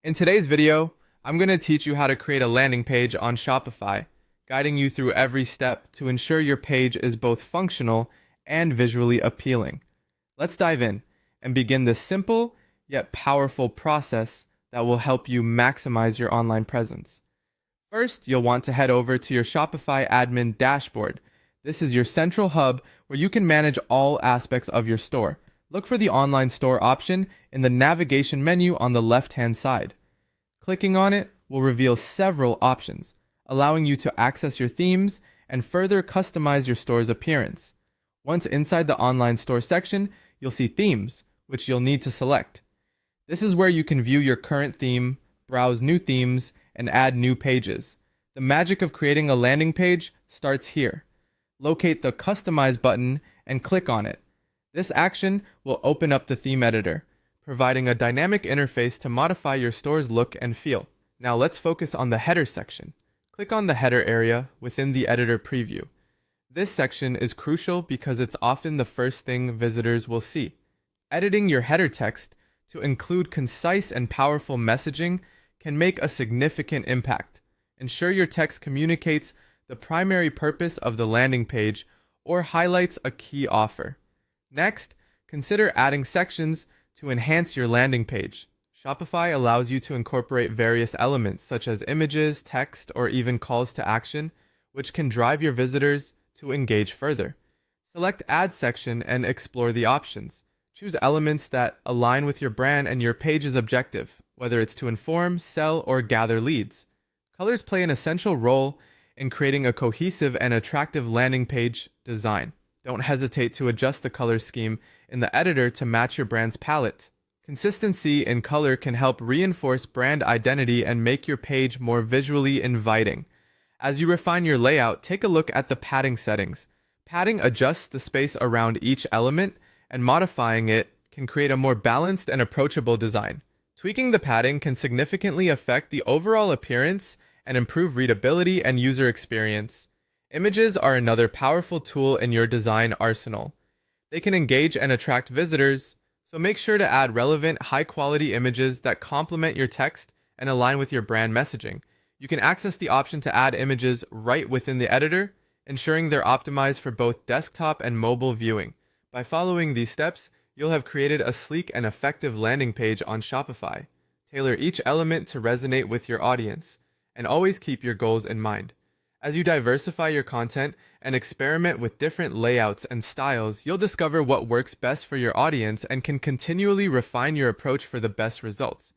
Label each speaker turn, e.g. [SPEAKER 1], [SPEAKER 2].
[SPEAKER 1] In today's video, I'm going to teach you how to create a landing page on Shopify, guiding you through every step to ensure your page is both functional and visually appealing. Let's dive in and begin this simple yet powerful process that will help you maximize your online presence. First, you'll want to head over to your Shopify admin dashboard. This is your central hub where you can manage all aspects of your store. Look for the online store option in the navigation menu on the left-hand side. Clicking on it will reveal several options, allowing you to access your themes and further customize your store's appearance. Once inside the online store section, you'll see themes, which you'll need to select. This is where you can view your current theme, browse new themes, and add new pages. The magic of creating a landing page starts here. Locate the Customize button and click on it. This action will open up the theme editor, providing a dynamic interface to modify your store's look and feel. Now let's focus on the header section. Click on the header area within the editor preview. This section is crucial because it's often the first thing visitors will see. Editing your header text to include concise and powerful messaging can make a significant impact. Ensure your text communicates the primary purpose of the landing page or highlights a key offer. Next, consider adding sections to enhance your landing page. Shopify allows you to incorporate various elements such as images, text, or even calls to action, which can drive your visitors to engage further. Select Add section and explore the options. Choose elements that align with your brand and your page's objective, whether it's to inform, sell, or gather leads. Colors play an essential role in creating a cohesive and attractive landing page design. Don't hesitate to adjust the color scheme in the editor to match your brand's palette. Consistency in color can help reinforce brand identity and make your page more visually inviting. As you refine your layout, take a look at the padding settings. Padding adjusts the space around each element, and modifying it can create a more balanced and approachable design. Tweaking the padding can significantly affect the overall appearance and improve readability and user experience. Images are another powerful tool in your design arsenal. They can engage and attract visitors, so make sure to add relevant, high-quality images that complement your text and align with your brand messaging. You can access the option to add images right within the editor, ensuring they're optimized for both desktop and mobile viewing. By following these steps, you'll have created a sleek and effective landing page on Shopify. Tailor each element to resonate with your audience, and always keep your goals in mind. As you diversify your content and experiment with different layouts and styles, you'll discover what works best for your audience and can continually refine your approach for the best results.